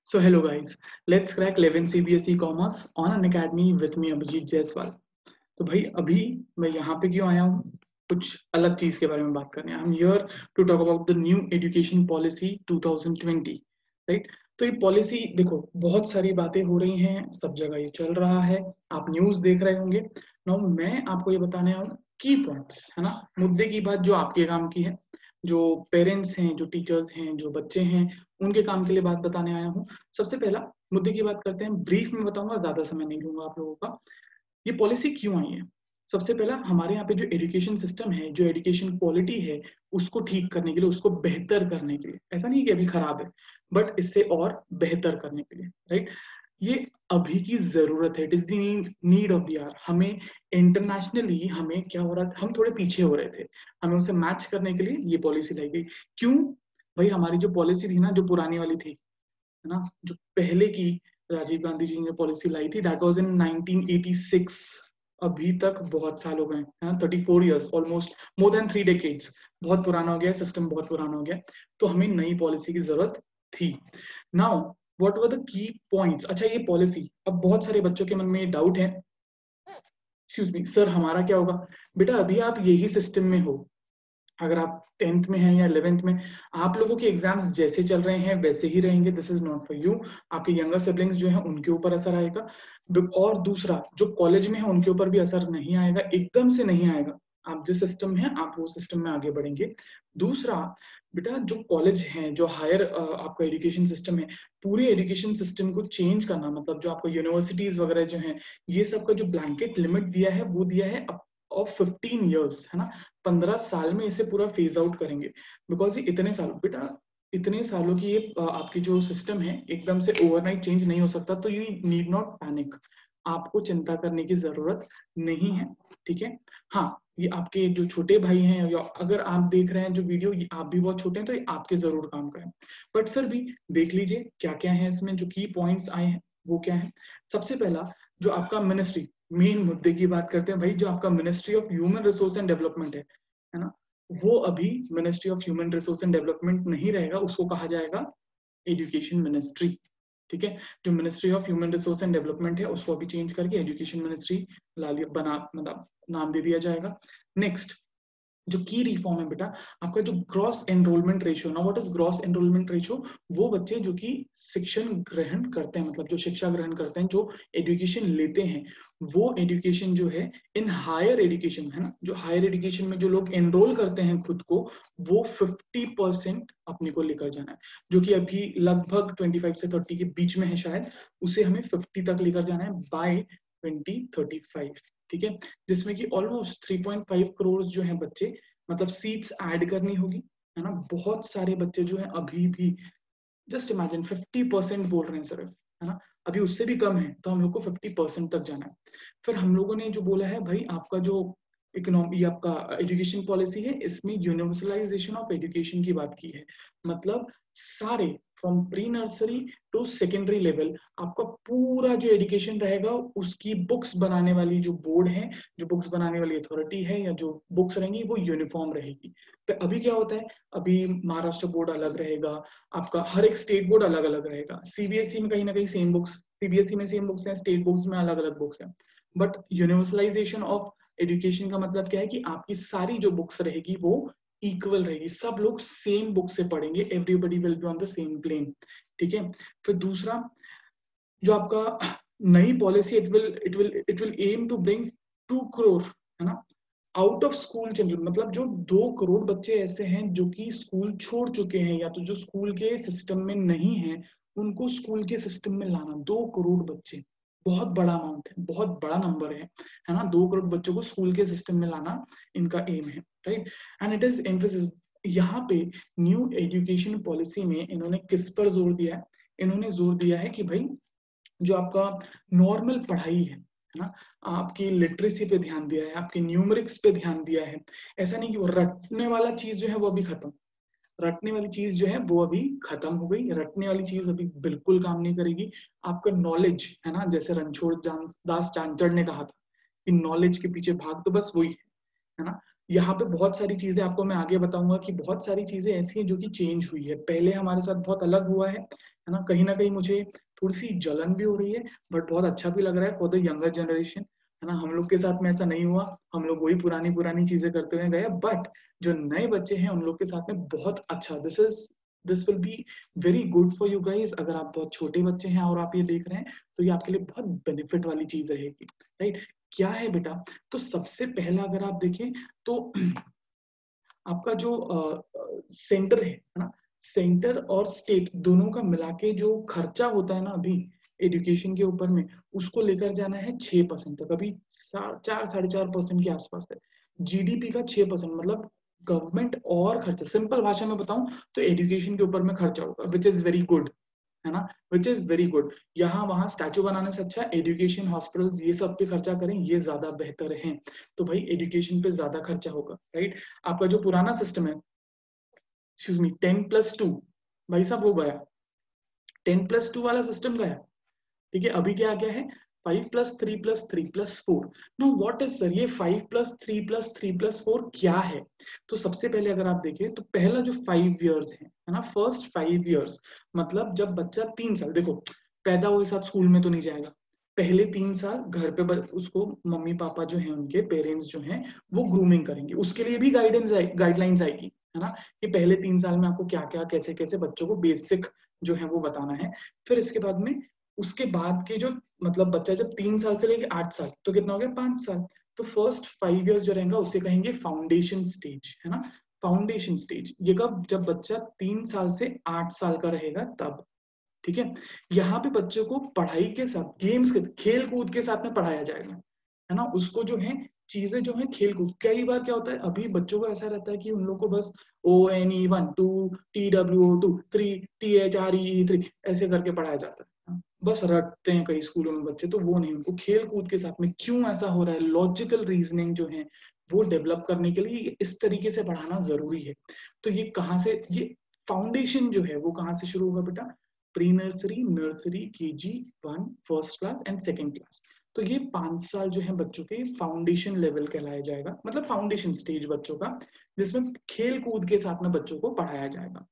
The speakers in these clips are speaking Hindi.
So hello guys, let's crack 11 CBSE Commerce on an academy with me Abhijit Jaiswal. तो भाई अभी मैं यहाँ पे क्यों आया हूँ? कुछ अलग चीज के बारे में बात करने। I'm here to talk about the new education policy 2020, right? तो ये पॉलिसी देखो, बहुत सारी बातें हो रही हैं, सब जगह ये चल रहा है, आप न्यूज देख रहे होंगे। नाउ मैं आपको ये बताने आया हूँ की पॉइंट्स, है ना, मुद्दे की बात जो आपके काम की है, जो पेरेंट्स हैं, जो टीचर्स हैं, जो बच्चे हैं, उनके काम के लिए बात बताने आया हूँ। सबसे पहला मुद्दे की बात करते हैं, ब्रीफ में बताऊंगा, ज्यादा समय नहीं लूंगा आप लोगों का। ये पॉलिसी क्यों आई है? सबसे पहला, हमारे यहाँ पे जो एजुकेशन सिस्टम है, जो एजुकेशन क्वालिटी है, उसको ठीक करने के लिए, उसको बेहतर करने के लिए, ऐसा नहीं कि अभी खराब है, बट इससे और बेहतर करने के लिए, राइट? ये अभी की जरूरत है, it is the need of the hour. हमें इंटरनेशनली हमें क्या हो रहा था, हम थोड़े पीछे हो रहे थे, हमें उसे मैच करने के लिए ये पॉलिसी लाई गई। क्यों? भाई हमारी जो पॉलिसी थी ना, जो पुरानी वाली थी, है ना, जो पहले की राजीव गांधी जी ने पॉलिसी लाई थी, दैट वाज इन 1986। अभी तक बहुत साल हो गए हैं, 34 years, almost more than 3 decades. बहुत पुराना हो गया, सिस्टम बहुत पुराना हो गया, तो हमें नई पॉलिसी की जरूरत थी। Now what were the key points? अच्छा, ये पॉलिसी, अब बहुत सारे बच्चों के मन में डाउट है, एक्सक्यूज मी सर, हमारा क्या होगा? बेटा अभी आप यही सिस्टम में हो, अगर आप 10th में हैं या 11th में, आप लोगों के एग्जाम्स जैसे चल रहे हैं वैसे ही रहेंगे। This is not for you. आपके यंगर सिबलिंग्स जो हैं उनके ऊपर असर आएगा, और दूसरा जो कॉलेज में है उनके ऊपर भी असर नहीं आएगा, एकदम से नहीं आएगा। आप जिस सिस्टम है आप वो सिस्टम में आगे बढ़ेंगे। दूसरा, बेटा जो कॉलेज है, जो हायर आपका एजुकेशन सिस्टम है, पूरे एजुकेशन सिस्टम को चेंज करना, मतलब जो आपको यूनिवर्सिटीज वगैरह जो है, ये सब का जो ब्लैंकेट लिमिट दिया है वो दिया है ऑफ 15 ईयर्स, है ना। 15 साल में इसे पूरा फेज आउट करेंगे, बिकॉज ये इतने सालों, बेटा इतने सालों की ये आपकी जो सिस्टम है एकदम से ओवरनाइट चेंज नहीं हो सकता, तो यू नीड नॉट पैनिक, आपको चिंता करने की जरूरत नहीं है, ठीक है। हाँ, ये आपके जो छोटे भाई हैं, या अगर आप देख रहे हैं जो वीडियो, ये आप भी बहुत छोटे हैं, तो ये आपके जरूर काम करें, बट फिर भी देख लीजिए क्या क्या है इसमें, जो की पॉइंट्स आए हैं वो क्या है। सबसे पहला, जो आपका मिनिस्ट्री, मेन मुद्दे की बात करते हैं भाई, जो आपका ministry of human resource and development है ना, वो अभी ministry of human resource and development नहीं रहेगा, उसको कहा जाएगा एजुकेशन मिनिस्ट्री, ठीक है। जो ministry of human resource and development है उसको अभी चेंज करके एजुकेशन मिनिस्ट्री ला लिया, बना, मतलब नाम दे दिया जाएगा। नेक्स्ट, जो की रिफॉर्म है बेटा, आपका जो ग्रॉस एनरोलमेंट रेशियो ना, what is gross enrolment ratio? वो बच्चे जो कि शिक्षण ग्रहण करते हैं, मतलब जो शिक्षा ग्रहण करते हैं, जो एजुकेशन लेते हैं, वो एजुकेशन जो है इन हायर एजुकेशन, है ना, जो हायर एजुकेशन में जो लोग एनरोल करते हैं खुद को, वो 50% अपने को लेकर जाना है, जो कि अभी लगभग 25 से 30 के बीच में है शायद, उसे हमें 50 तक लेकर जाना है बाय 2035, ठीक है। जिसमें कि ऑलमोस्ट 3.5 करोड़ जो है बच्चे, मतलब सीट्स ऐड करनी होगी, है ना। बहुत सारे बच्चे जो है अभी भी, जस्ट इमेजिन 50% बोल रहे हैं सिर्फ, है ना, अभी उससे भी कम है, तो हम लोग को 50% तक जाना है। फिर हम लोगों ने जो बोला है भाई, आपका जो इकोनॉमी, आपका एजुकेशन पॉलिसी है, इसमें यूनिवर्सलाइजेशन ऑफ एजुकेशन की बात की है, मतलब सारे from pre nursery to secondary level, आपका पूरा जो एजुकेशन रहेगा, उसकी बुक्स बनाने वाली जो बोर्ड है, जो बुक्स बनाने वाली अथॉरिटी है, या जो बुक्स रहेंगी वो यूनिफॉर्म रहेगी। तो अभी क्या होता है, अभी महाराष्ट्र बोर्ड अलग रहेगा, आपका हर एक स्टेट बोर्ड अलग अलग रहेगा। सीबीएसई में कहीं ना कहीं सेम बुक्स, सीबीएसई में सेम बुक्स हैं, स्टेट बोर्ड्स में अलग अलग बुक्स हैं। बट यूनिवर्सलाइजेशन ऑफ एजुकेशन का मतलब क्या है कि आपकी सारी जो बुक्स रहेगी वो इक्वल रहेगी, सब लोग सेम बुक से पढ़ेंगे, everybody will be on the same plane, ठीक है। फिर दूसरा, जो आपका नई policy, it will aim to bring 2 crore, है ना, आउट ऑफ स्कूल चिल्ड्रन, मतलब जो 2 करोड़ बच्चे ऐसे हैं जो कि स्कूल छोड़ चुके हैं, या तो जो स्कूल के सिस्टम में नहीं है, उनको स्कूल के सिस्टम में लाना। 2 करोड़ बच्चे, बहुत बड़ा अमाउंट है, बहुत बड़ा नंबर है ना। 2 करोड़ बच्चों को स्कूल के सिस्टम में लाना इनका एम है, right. And it is emphasis, यहाँ पे न्यू एजुकेशन पॉलिसी में इन्होंने किस पर जोर दिया है? इन्होंने जोर दिया है कि भाई जो आपका नॉर्मल पढ़ाई है ना, आपकी लिटरेसी पे ध्यान दिया है, आपके न्यूमेरिक्स पे ध्यान दिया है। ऐसा नहीं कि वो रटने वाला चीज जो है वो अभी खत्म, रटने वाली चीज जो है वो अभी खत्म हो गई, रटने वाली चीज अभी बिल्कुल काम नहीं करेगी। आपका नॉलेज, है ना, जैसे रणछोड़ दास चांचड़ ने कहा था कि नॉलेज के पीछे भाग, तो बस वही है ना। यहाँ पे बहुत सारी चीजें आपको मैं आगे बताऊंगा कि बहुत सारी चीजें ऐसी हैं जो कि चेंज हुई है, पहले हमारे साथ बहुत अलग हुआ है ना, कहीं ना कहीं मुझे थोड़ी सी जलन भी हो रही है, बट बहुत अच्छा भी लग रहा है फॉर द यंगर जनरेशन, है ना। हम लोग के साथ में ऐसा नहीं हुआ, हम लोग वही पुरानी पुरानी चीजें करते हुए गए, बट जो नए बच्चे हैं उन लोग के साथ में बहुत अच्छा, this will be very good for you guys. अगर आप बहुत छोटे बच्चे हैं और आप ये देख रहे हैं तो ये आपके लिए बहुत बेनिफिट वाली चीज रहेगी, राइट। क्या है बेटा, तो सबसे पहला अगर आप देखें तो आपका जो सेंटर है ना, सेंटर और स्टेट दोनों का मिला के जो खर्चा होता है ना अभी एजुकेशन के ऊपर में, उसको लेकर जाना है 6% तक, अभी 4-4.5% के आसपास है। जीडीपी का 6%, मतलब गवर्नमेंट और खर्चा, सिंपल भाषा में बताऊं तो एजुकेशन के ऊपर में खर्चा होगा, विच इज वेरी गुड, है ना, विच इज वेरी गुड। यहाँ वहां स्टैचू बनाने से अच्छा एजुकेशन, हॉस्पिटल्स, ये सब पे खर्चा करें, ये ज्यादा बेहतर है। तो भाई एजुकेशन पे ज्यादा खर्चा होगा, राइट। आपका जो पुराना सिस्टम है, एक्सक्यूज मी, 10+2, भाई साहब वो गया, 10+2 वाला सिस्टम गया, ठीक है। अभी क्या क्या है, 5+3+3+4। नो व्हाट इज सर ये 5+3+3+4 क्या है? तो सबसे पहले अगर आप देखें तो पहला जो 5 इयर्स है ना, फर्स्ट 5 इयर्स, मतलब जब बच्चा 3 साल, देखो पैदा हुए साथ स्कूल में तो नहीं जाएगा, पहले 3 साल घर पे उसको मम्मी पापा जो है, उनके पेरेंट्स जो हैं वो ग्रूमिंग करेंगे, उसके लिए भी गाइडलाइंस आएगी, है ना, कि पहले 3 साल में आपको क्या क्या कैसे कैसे बच्चों को बेसिक जो है वो बताना है। फिर इसके बाद में, उसके बाद के जो, मतलब बच्चा जब 3 साल से लेके 8 साल, तो कितना हो गया, 5 साल। तो फर्स्ट 5 इयर्स जो रहेगा उसे कहेंगे फाउंडेशन स्टेज, है ना। फाउंडेशन स्टेज ये कब, जब बच्चा 3 साल से 8 साल का रहेगा तब, ठीक है। यहाँ पे बच्चों को पढ़ाई के साथ गेम्स के, खेल कूद के साथ में पढ़ाया जाएगा, है ना। उसको जो है चीजें जो है खेल कूद, कई बार क्या होता है अभी बच्चों को ऐसा रहता है कि उन लोग को बस ONE 1 2 TW2 3 THREE3 ऐसे करके पढ़ाया जाता है, बस रटते हैं कई स्कूलों में बच्चे, तो वो नहीं, उनको खेल कूद के साथ में क्यों ऐसा हो रहा है, लॉजिकल रीजनिंग जो है वो डेवलप करने के लिए इस तरीके से पढ़ाना जरूरी है। तो ये कहाँ से, ये फाउंडेशन जो है वो कहाँ से शुरू होगा बेटा, pre nursery, nursery, KG 1, first class and second class. तो ये 5 साल जो है बच्चों के फाउंडेशन लेवल कहलाया जाएगा, मतलब फाउंडेशन स्टेज बच्चों का, जिसमें खेल कूद के साथ में बच्चों को पढ़ाया जाएगा।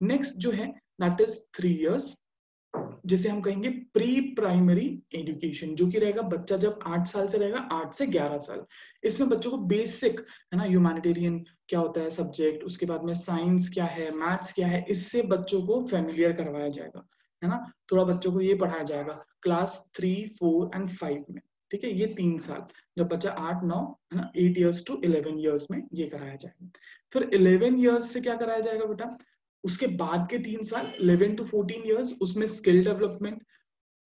नेक्स्ट जो है दैट इज 3 इयर्स, जिसे हम कहेंगे प्री प्राइमरी एजुकेशन, जो कि रहेगा बच्चा जब 8 साल से रहेगा, 8 से 11 साल। इसमें बच्चों को बेसिक, है ना, ह्यूमैनिटेरियन क्या होता है सब्जेक्ट, उसके बाद में साइंस क्या है, मैथ्स क्या है, इससे बच्चों को फेमिलियर करवाया जाएगा, है ना। थोड़ा बच्चों को ये पढ़ाया जाएगा क्लास 3, 4 एंड 5 में, ठीक है। ये 3 साल, जब बच्चा 8, 9, है ना, 8 इयर्स टू 11 इयर्स में ये कराया जाएगा। फिर 11 इयर्स से क्या कराया जाएगा बेटा, उसके बाद के 3 साल 11 to 14 इयर्स, उसमें skill development,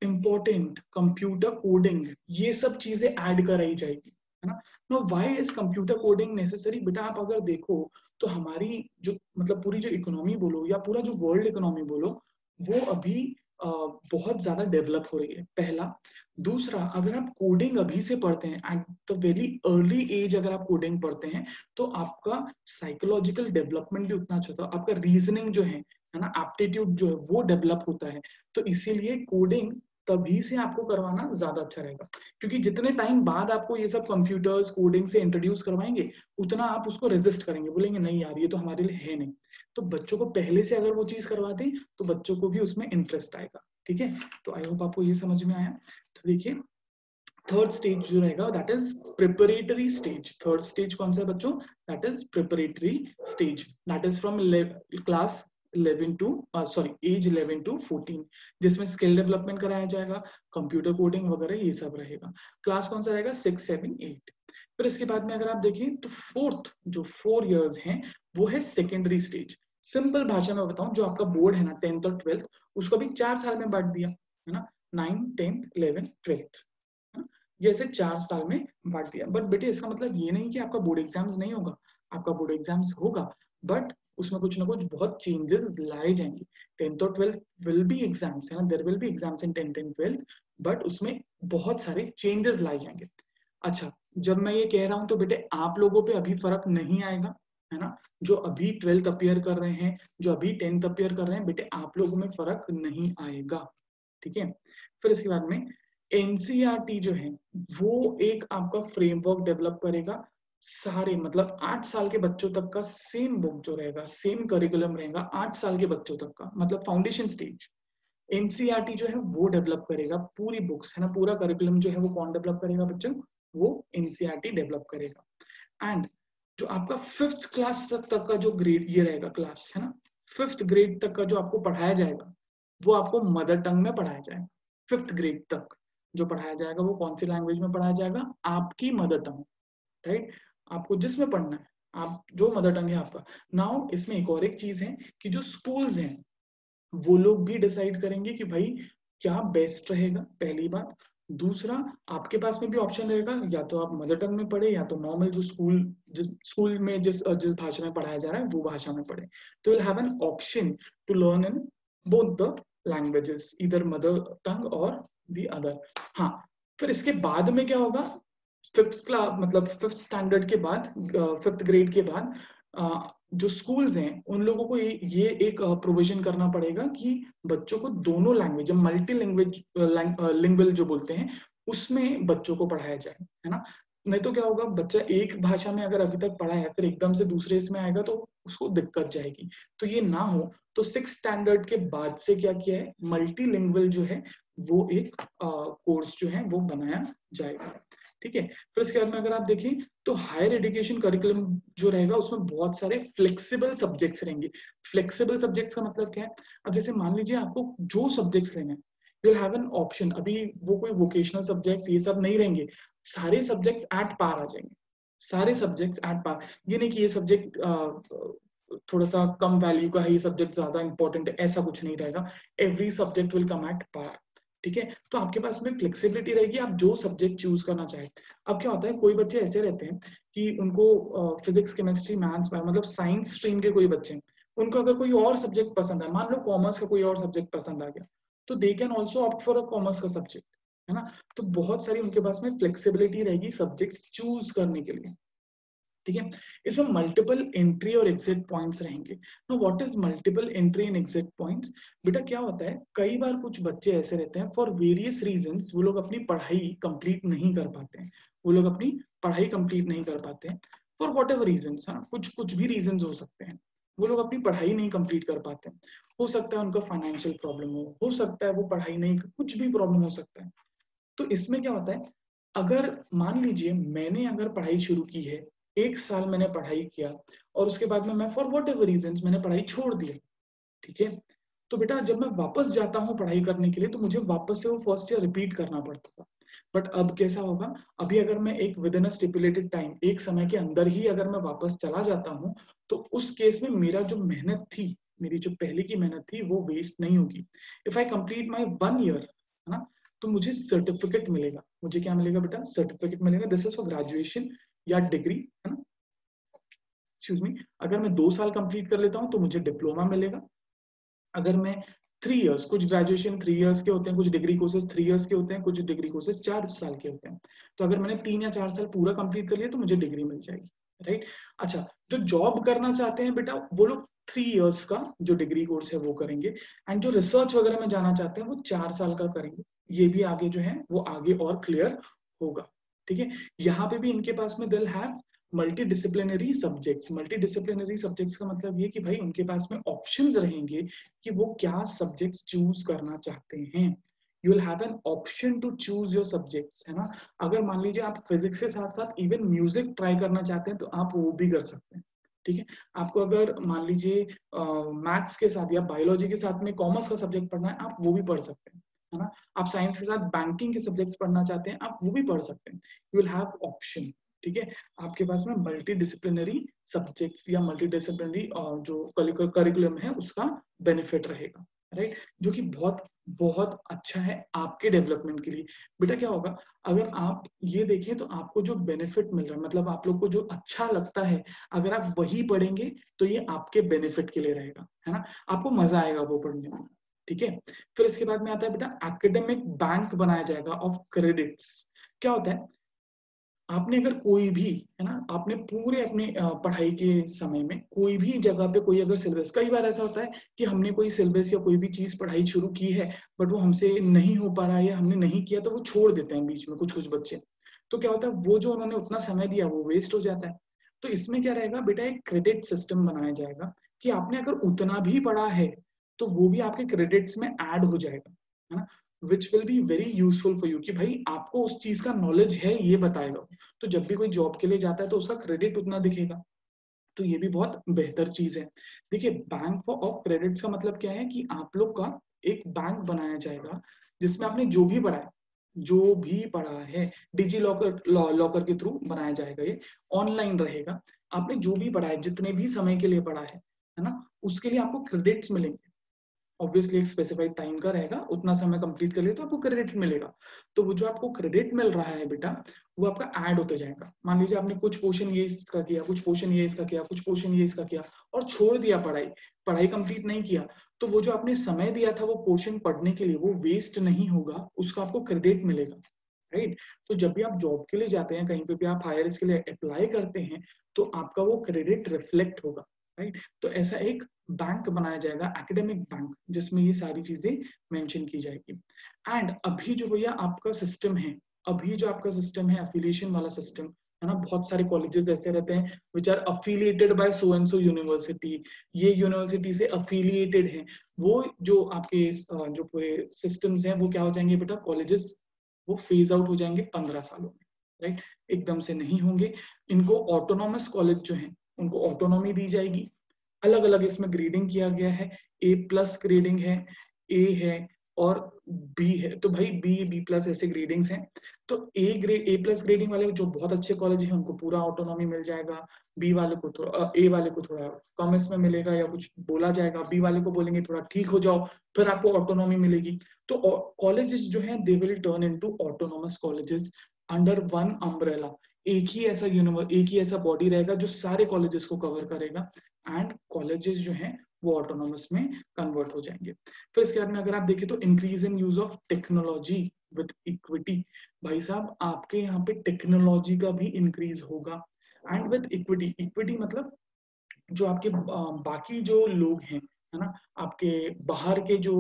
important computer coding, ये सब चीजें ऐड कराई जाएगी, है ना। Know why is computer coding necessary बेटा, आप अगर देखो तो हमारी जो, मतलब पूरी जो इकोनॉमी बोलो या पूरा जो वर्ल्ड इकोनॉमी बोलो, वो अभी बहुत ज्यादा डेवलप हो रही है, पहला। दूसरा, अगर आप कोडिंग अभी से पढ़ते हैं at the very early age, अगर आप कोडिंग पढ़ते हैं तो आपका साइकोलॉजिकल डेवलपमेंट भी उतना अच्छा होता है, आपका रीजनिंग जो है ना, एप्टीट्यूड जो है वो डेवलप होता है। तो इसीलिए कोडिंग तभी से आपको करवाना ज्यादा अच्छा रहेगा, क्योंकि जितने टाइम बाद आपको ये सब कंप्यूटर्स कोडिंग से इंट्रोड्यूस करवाएंगे, उतना आप उसको रेजिस्ट करेंगे, बोलेंगे नहीं यार ये तो हमारे लिए है नहीं। तो बच्चों को पहले से अगर वो चीज करवा दें तो बच्चों को भी उसमें इंटरेस्ट आएगा, ठीक है। तो आई होप आपको ये समझ में आया। तो देखिए, थर्ड स्टेज जो रहेगा that is preparatory stage. Third stage कौन सा है बच्चों, that is preparatory stage, that is from class 11 to sorry age 11 to 14, जिसमें स्किल डेवलपमेंट कराया जाएगा, कंप्यूटर कोडिंग वगैरह ये सब रहेगा। क्लास कौन सा रहेगा, 6, 7, 8। फिर इसके बाद में अगर आप देखें तो फोर्थ जो 4 इयर्स हैं वो है सेकेंडरी स्टेज। सिंपल भाषा में बताऊं, जो आपका बोर्ड है ना 10th और 12th, उसको भी 4 साल में बांट दिया, है ना, 9, 10th, 11th, 12th, ये ऐसे 4 साल में बांट दिया। बट बेटे इसका मतलब ये नहीं कि आपका बोर्ड एग्जाम्स नहीं होगा, आपका बोर्ड एग्जाम्स होगा, बट उसमें कुछ ना कुछ बहुत चेंजेस लाए जाएंगे। 10th और 12th विल बी एग्जाम्स, है ना, there will be exams in 10th and 12th, but उसमें बहुत सारे चेंजेस लाए जाएंगे। अच्छा, जब मैं ये कह रहा हूं तो बेटे आप लोगों पे अभी फर्क नहीं आएगा, है ना। जो अभी 12th अपियर कर रहे हैं, जो अभी 10th अपियर कर रहे हैं, बेटे आप लोगों में फर्क नहीं आएगा, ठीक है। फिर इसके बाद में एनसीईआरटी जो है वो एक आपका फ्रेमवर्क डेवलप करेगा सारे मतलब 8 साल के बच्चों तक का सेम बुक जो रहेगा, सेम करिकुलम रहेगा 8 साल के बच्चों तक का, मतलब फाउंडेशन स्टेज। एनसीईआरटी जो है वो डेवलप करेगा पूरी बुक्स, है ना, पूरा करिकुलम जो है वो कौन डेवलप करेगा बच्चों, वो एनसीईआरटी डेवलप करेगा। एंड जो आपका 5th क्लास तक का जो ग्रेड ये रहेगा क्लास, है ना, 5th ग्रेड तक का जो आपको पढ़ाया जाएगा वो आपको मदर टंग में पढ़ाया जाएगा। 5th ग्रेड तक जो पढ़ाया जाएगा वो कौन सी लैंग्वेज में पढ़ाया जाएगा, आपकी मदर टंग, राइट। आपको जिसमें पढ़ना है, आप जो मदर टंग है आपका। नाउ इसमें एक और एक चीज है कि जो स्कूल्स हैं वो लोग भी डिसाइड करेंगे कि भाई क्या बेस्ट रहेगा, पहली बात। दूसरा, आपके पास में भी ऑप्शन रहेगा, या तो आप मदर टंग में पढ़े या तो नॉर्मल जो जिस स्कूल में जिस भाषा में पढ़ाया जा रहा है वो भाषा में पढ़े। तो will have an option to learn in both the languages, इधर मदर टंग और द अदर। हाँ, फिर इसके बाद में क्या होगा, 5th क्लास मतलब 5th स्टैंडर्ड के बाद, 5th ग्रेड के बाद जो स्कूल्स हैं उन लोगों को ये एक प्रोविजन करना पड़ेगा कि बच्चों को दोनों लैंग्वेज, मल्टी लैंग्वेज लिंगुअल जो बोलते हैं उसमें बच्चों को पढ़ाया जाए, है ना। नहीं तो क्या होगा, बच्चा एक भाषा में अगर अभी तक पढ़ा है फिर एकदम से दूसरे इसमें आएगा तो उसको दिक्कत जाएगी। तो ये ना हो, तो 6th स्टैंडर्ड के बाद से क्या किया है, मल्टी लिंगुअल जो है वो एक कोर्स जो है वो बनाया जाएगा, ठीक है। फिर इसके बाद में अगर आप देखें तो हायर एजुकेशन करिकुलम जो रहेगा उसमें बहुत सारे फ्लेक्सिबल सब्जेक्ट्स रहेंगे। फ्लेक्सिबल सब्जेक्ट्स का मतलब क्या है, अब जैसे मान लीजिए आपको जो सब्जेक्ट्स लेने हैं, you will have an option. अभी वो कोई वोकेशनल सब्जेक्ट्स ये सब नहीं रहेंगे, सारे सब्जेक्ट्स एट पार आ जाएंगे, सारे सब्जेक्ट्स एट पार। ये नहीं कि ये सब्जेक्ट थोड़ा सा कम वैल्यू का है, ये सब्जेक्ट ज्यादा इंपॉर्टेंट है, ऐसा कुछ नहीं रहेगा। Every subject will come at par, ठीक है। तो आपके पास में फ्लेक्सिबिलिटी रहेगी, आप जो सब्जेक्ट चूज करना चाहें। अब क्या होता है, कोई बच्चे ऐसे रहते हैं कि उनको फिजिक्स केमिस्ट्री मैथ्स मतलब साइंस स्ट्रीम के कोई बच्चे हैं, उनको अगर कोई और सब्जेक्ट पसंद है, मान लो कॉमर्स का कोई और सब्जेक्ट पसंद आ गया, तो they can also opt for a commerce का सब्जेक्ट, है ना। तो बहुत सारी उनके पास में फ्लेक्सिबिलिटी रहेगी सब्जेक्ट्स चूज करने के लिए, ठीक है। इसमें मल्टीपल एंट्री और एग्जिट पॉइंट्स रहेंगे। No, what is multiple entry and exit points? बेटा क्या होता है, कई बार कुछ बच्चे ऐसे रहते हैं फॉर वेरियस रीजंस वो लोग अपनी पढ़ाई कंप्लीट नहीं कर पाते हैं, वो लोग अपनी पढ़ाई कंप्लीट नहीं कर पाते हैं फॉर वॉट एवर रीजंस, हाँ, कुछ भी रीजंस हो सकते हैं, वो लोग अपनी पढ़ाई नहीं कंप्लीट कर पाते हैं। हो सकता है उनका फाइनेंशियल प्रॉब्लम हो सकता है वो पढ़ाई नहीं, कुछ भी प्रॉब्लम हो सकता है। तो इसमें क्या होता है, अगर मान लीजिए मैंने अगर पढ़ाई शुरू की है, 1 साल मैंने पढ़ाई किया और उसके बाद में मैं फॉर वॉट एवर रीजन मैंने पढ़ाई छोड़ दिया, ठीक है। तो बेटा जब मैं वापस जाता हूँ पढ़ाई करने के लिए तो मुझे वापस से वो फर्स्ट ईयर रिपीट करना पड़ता था। बट अब कैसा होगा, अभी अगर मैं एक with in a stipulated time, एक समय के अंदर ही अगर मैं वापस चला जाता हूँ तो उस केस में मेरा जो मेहनत थी, मेरी जो पहले की मेहनत थी वो वेस्ट नहीं होगी। If I complete my 1 year, है ना, तो मुझे सर्टिफिकेट मिलेगा। मुझे क्या मिलेगा बेटा, सर्टिफिकेट मिलेगा। दिस इज फॉर ग्रेजुएशन या डिग्री, है ना, एक्सक्यूज मी। अगर मैं 2 साल कंप्लीट कर लेता हूँ तो मुझे डिप्लोमा मिलेगा। अगर मैं 3 इयर्स, कुछ ग्रेजुएशन 3 इयर्स के होते हैं, कुछ डिग्री कोर्सेज 3 इयर्स के होते हैं, कुछ डिग्री कोर्सेज 4 साल के होते हैं। तो अगर मैंने 3 या 4 साल पूरा कंप्लीट कर लिया तो मुझे डिग्री मिल जाएगी, राइट। अच्छा, जो जॉब करना चाहते हैं बेटा वो लोग 3 इयर्स का जो डिग्री कोर्स है वो करेंगे, एंड जो रिसर्च वगैरह में जाना चाहते हैं वो 4 साल का करेंगे। ये भी आगे जो है वो आगे और क्लियर होगा, ठीक है। यहाँ पे भी इनके पास में दिल have multi disciplinary subjects. Multi disciplinary subjects का मतलब ये कि भाई उनके पास में ऑप्शंस रहेंगे कि वो क्या सब्जेक्ट्स चूज करना चाहते हैं। You will have an option to choose your subjects, है ना। अगर मान लीजिए आप फिजिक्स के साथ साथ इवन म्यूजिक ट्राई करना चाहते हैं तो आप वो भी कर सकते हैं, ठीक है। आपको अगर मान लीजिए मैथ्स के साथ या बायोलॉजी के साथ में कॉमर्स का सब्जेक्ट पढ़ना है, आप वो भी पढ़ सकते हैं, है ना। आप साइंस के साथ बैंकिंग के सब्जेक्ट्स पढ़ना चाहते हैं, आप वो भी पढ़ सकते हैं। यू विल हैव ऑप्शन, ठीक है। आपके पास में मल्टी डिसिप्लिनरी सब्जेक्ट्स या मल्टी डिसिप्लिनरी जो करिकुलम है उसका बेनिफिट रहेगा, राइट, जो कि बहुत बहुत अच्छा है आपके डेवलपमेंट के लिए। बेटा क्या होगा, अगर आप ये देखें तो आपको जो बेनिफिट मिल रहा है, मतलब आप लोग को जो अच्छा लगता है, अगर आप वही पढ़ेंगे तो ये आपके बेनिफिट के लिए रहेगा, है ना। आपको मजा आएगा वो पढ़ने में, ठीक है। फिर इसके बाद में आता है बेटा एकेडमिक बैंक बनाया जाएगा ऑफ क्रेडिट्स। क्या होता है, आपने अगर कोई भी, है ना, आपने पूरे अपने पढ़ाई के समय में कोई भी जगह पे कोई अगर सिलेबस, कई बार ऐसा होता है कि हमने कोई सिलेबस या कोई भी चीज पढ़ाई शुरू की है बट वो हमसे नहीं हो पा रहा है या हमने नहीं किया तो वो छोड़ देते हैं बीच में कुछ कुछ बच्चे। तो क्या होता है, वो जो उन्होंने उतना समय दिया वो वेस्ट हो जाता है। तो इसमें क्या रहेगा बेटा, एक क्रेडिट सिस्टम बनाया जाएगा कि आपने अगर उतना भी पढ़ा है तो वो भी आपके क्रेडिट्स में ऐड हो जाएगा, है ना, which will be very useful for you, कि भाई आपको उस चीज का नॉलेज है ये बताएगा। तो जब भी कोई जॉब के लिए जाता है तो उसका क्रेडिट उतना दिखेगा, तो ये भी बहुत बेहतर चीज है। देखिए, बैंक ऑफ क्रेडिट्स का मतलब क्या है कि आप लोग का एक बैंक बनाया जाएगा जिसमें आपने जो भी पढ़ा है डिजी लॉकर के थ्रू बनाया जाएगा, ये ऑनलाइन रहेगा। आपने जो भी पढ़ा है, जितने भी समय के लिए पढ़ा है ना, उसके लिए आपको क्रेडिट्स मिलेंगे। ऑब्वियसली एक स्पेसिफाइड टाइम का रहेगा, उतना समय कंप्लीट कर लिया तो आपको क्रेडिट मिलेगा। तो वो जो आपको क्रेडिट मिल रहा है बेटा, वो आपका ऐड होते जाएगा। मान लीजिए आपने कुछ पोर्शन ये इसका किया, कुछ पोर्शन ये इसका किया, कुछ पोर्शन ये इसका किया और छोड़ दिया, पढ़ाई पढ़ाई कंप्लीट नहीं किया, तो वो जो आपने समय दिया था वो पोर्शन पढ़ने के लिए, वो वेस्ट नहीं होगा, उसका आपको क्रेडिट मिलेगा, राइट। तो जब भी आप जॉब के लिए जाते हैं, कहीं पे भी आप हायर के लिए अप्लाई करते हैं, तो आपका वो क्रेडिट रिफ्लेक्ट होगा, राइट। तो ऐसा एक बैंक बनाया जाएगा, एकेडमिक बैंक, जिसमें ये सारी चीजें मेंशन की जाएगी। एंड अभी जो भैया आपका सिस्टम है, अभी जो आपका सिस्टम है अफिलिएशन वाला सिस्टम, है ना, बहुत सारे कॉलेजेस ऐसे रहते हैं which are affiliated by so and so university, ये यूनिवर्सिटी से अफिलिएटेड है। वो जो आपके जो पूरे सिस्टम्स हैं वो क्या हो जाएंगे बेटा, कॉलेजेस वो फेज आउट हो जाएंगे 15 सालों में, राइट। एकदम से नहीं होंगे। इनको ऑटोनॉमस कॉलेज जो है उनको ऑटोनॉमी दी जाएगी। अलग अलग इसमें ग्रेडिंग किया गया है, A+ ग्रेडिंग है, ए है और बी है। तो भाई B+, ऐसे ग्रेडिंग्स हैं। तो A+ ग्रेडिंग वाले जो बहुत अच्छे कॉलेज हैं उनको पूरा ऑटोनॉमी मिल जाएगा, बी वाले को थोड़ा, ए वाले को थोड़ा कम इसमें मिलेगा या कुछ बोला जाएगा, बी वाले को बोलेंगे थोड़ा ठीक हो जाओ, फिर आपको ऑटोनॉमी मिलेगी। तो कॉलेजेस जो है they will turn into autonomous colleges under one umbrella. एक ही ऐसा बॉडी रहेगा जो सारे कॉलेजेस को कवर करेगा, एंड कॉलेजेस जो हैं वो ऑटोनॉमस में कन्वर्ट हो जाएंगे। फिर इसके बाद में अगर आप देखें तो increase in use of technology with equity. भाई साहब, आपके यहाँ पे टेक्नोलॉजी का भी इंक्रीज होगा, एंड विद इक्विटी। इक्विटी मतलब जो आपके बाकी जो लोग हैं, है ना, आपके बाहर के जो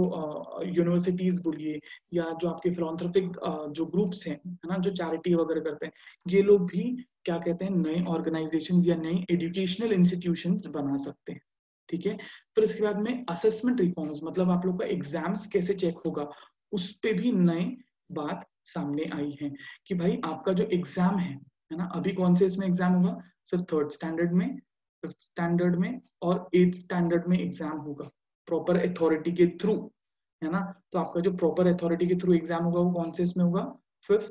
यूनिवर्सिटीज बोलिए, या जो आपके फिलॉन्थ्रोपिक जो ग्रुप्स हैं, है ना, जो चैरिटी वगैरह करते हैं, ये लोग भी क्या कहते हैं, नए ऑर्गेनाइजेशंस या नई एजुकेशनल इंस्टीट्यूशंस बना सकते हैं, ठीक है। फिर इसके बाद में असेसमेंट रिफॉर्म्स, मतलब आप लोग का एग्जाम्स कैसे चेक होगा, उस पे भी नई बात सामने आई है कि भाई आपका जो एग्जाम है ना, अभी कौन से इसमें एग्जाम होगा, सिर्फ 3rd स्टैंडर्ड में, 5th स्टैंडर्ड में और 8th स्टैंडर्ड में एग्जाम होगा प्रॉपर अथॉरिटी के थ्रू, है ना। तो आपका जो प्रॉपर अथॉरिटी के थ्रू एग्जाम होगा वो कौन से इसमें होगा, 3rd,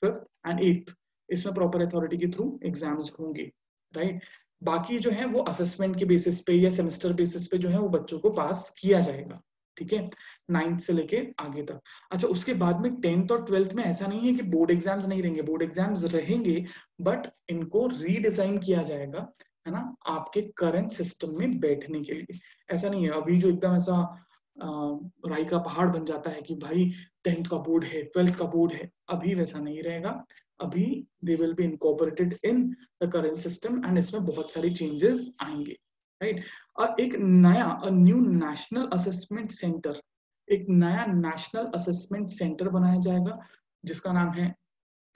5th एंड 8th, इसमें प्रॉपर अथॉरिटी के थ्रू एग्जाम्स होंगे, राइट। बाकी जो है वो असेसमेंट के बेसिस पे या सेमेस्टर बेसिस पे जो है वो बच्चों को पास किया जाएगा, ठीक है, 9th से लेके आगे तक। अच्छा, उसके बाद में 10th और 12th में ऐसा नहीं है कि बोर्ड एग्जाम्स नहीं रहेंगे, बोर्ड एग्जाम्स रहेंगे, बट इनको रीडिजाइन किया जाएगा, है ना, आपके करंट सिस्टम में बैठने के लिए। ऐसा नहीं है अभी जो एकदम ऐसा राई का पहाड़ बन जाता है कि भाई 10th का बोर्ड है, 12th का बोर्ड है, अभी वैसा नहीं रहेगा। अभी they will be incorporated in the current system, and इसमें बहुत सारे चेंजेस आएंगे, राइट। और एक न्यू नेशनल असेसमेंट सेंटर, एक नया नेशनल असेसमेंट सेंटर बनाया जाएगा जिसका नाम है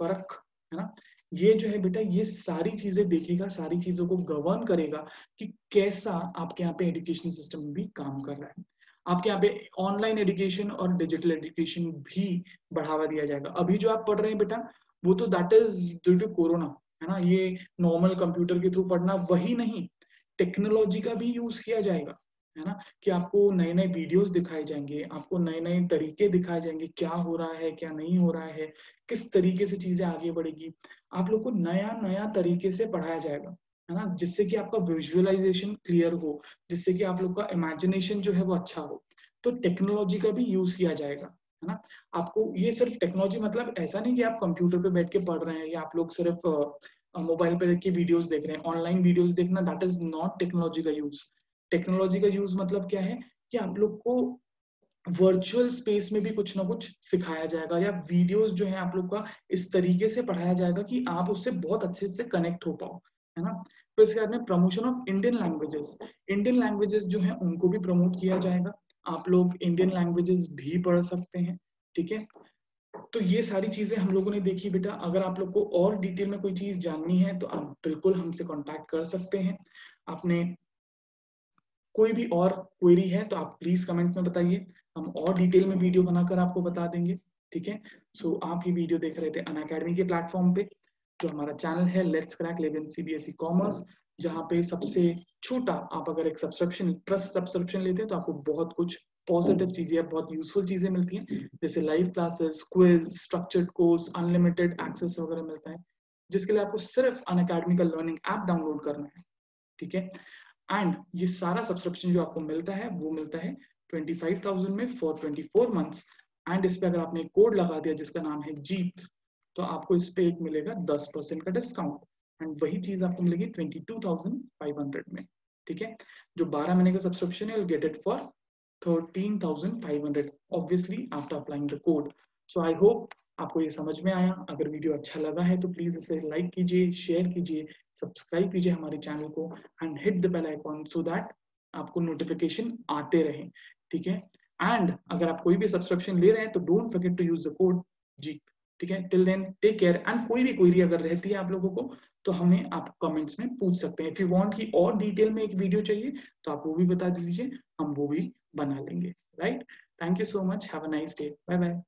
परख, है ना। ये जो है बेटा, ये सारी चीजें देखेगा, सारी चीजों को गवर्न करेगा कि कैसा आपके यहाँ पे एजुकेशन सिस्टम भी काम कर रहा है। आपके यहाँ पे ऑनलाइन एजुकेशन और डिजिटल एजुकेशन भी बढ़ावा दिया जाएगा। अभी जो आप पढ़ रहे हैं बेटा, वो तो that is due to corona, है ना, ये नॉर्मल कंप्यूटर के थ्रू पढ़ना, वही नहीं, टेक्नोलॉजी का भी यूज किया जाएगा, है ना, कि आपको नए नए वीडियोस दिखाए जाएंगे, आपको नए नए तरीके दिखाए जाएंगे, क्या हो रहा है क्या नहीं हो रहा है, किस तरीके से चीजें आगे बढ़ेगी। आप लोग को नया नया तरीके से पढ़ाया जाएगा, है ना, जिससे कि आपका विजुअलाइजेशन क्लियर हो, जिससे कि आप लोग का इमेजिनेशन जो है वो अच्छा हो। तो टेक्नोलॉजी का भी यूज किया जाएगा, है ना। आपको ये सिर्फ टेक्नोलॉजी मतलब ऐसा नहीं कि आप कंप्यूटर पे बैठ के पढ़ रहे हैं या आप लोग सिर्फ मोबाइल पे देख के वीडियोस देख रहे हैं, ऑनलाइन वीडियोस देखना, दैट इज नॉट टेक्नोलॉजी का यूज। टेक्नोलॉजी का यूज मतलब क्या है कि आप लोग को वर्चुअल स्पेस में भी कुछ ना कुछ सिखाया जाएगा, या वीडियोस जो है आप लोग का इस तरीके से पढ़ाया जाएगा कि आप उससे बहुत अच्छे से कनेक्ट हो पाओ, है ना। तो इसके बाद में promotion of Indian languages, Indian languages जो है उनको भी प्रमोट किया जाएगा। आप लोग इंडियन लैंग्वेजेस भी पढ़ सकते हैं, ठीक है। तो ये सारी चीजें हम लोगों ने देखी बेटा। अगर आप लोग को और डिटेल में कोई चीज जाननी है तो आप बिल्कुल हमसे कांटेक्ट कर सकते हैं। आपने कोई भी और क्वेरी है तो आप प्लीज कमेंट में बताइए, हम और डिटेल में वीडियो बनाकर आपको बता देंगे। ठीक है, सो आप ये वीडियो देख रहे थे अनअकैडमी के प्लेटफॉर्म पे, जो हमारा चैनल है लेट्स क्रैक 11 सीबीएसई कॉमर्स, जहाँ पे सबसे छोटा आप अगर एक सब्सक्रिप्शन ट्रस्ट सब्सक्रिप्शन लेते हैं तो आपको बहुत कुछ पॉजिटिव चीजें, बहुत यूजफुल चीजें मिलती हैं, जैसे live classes, quiz, structured course, unlimited access वगैरह मिलता है, जिसके लिए आपको सिर्फ अनअकैडमी का लर्निंग ऐप डाउनलोड करना है। ठीक है, एंड ये सारा सब्सक्रिप्शन जो आपको मिलता है वो मिलता है 25,000 में फॉर 24 मंथ्स। एंड इस पे अगर आपने कोड लगा दिया जिसका नाम है जीत, तो आपको इस पे एक मिलेगा 10% का डिस्काउंट, एंड वही चीज आपको मिलेगी 22,500 में। ठीक है, जो 12 महीने का सब्सक्रिप्शन है, get it for 13,500 obviously after applying the code. So I hope आपको ये समझ में आया। अगर वीडियो अच्छा लगा है तो प्लीज इसे लाइक कीजिए, शेयर कीजिए, सब्सक्राइब कीजिए हमारे चैनल को and hit the bell icon so that आपको नोटिफिकेशन आते रहे। ठीक है, एंड अगर आप कोई भी सब्सक्रिप्शन ले रहे हैं तो don't forget to use the code Jeet. ठीक है, till then take care, and कोई भी क्वेरी अगर रहती है आप लोगों को तो हमें आप कमेंट्स में पूछ सकते हैं। इफ यू वांट कि और डिटेल में एक वीडियो चाहिए तो आप वो भी बता दीजिए, हम वो भी बना लेंगे। Right, thank you so much, have a nice day, bye bye.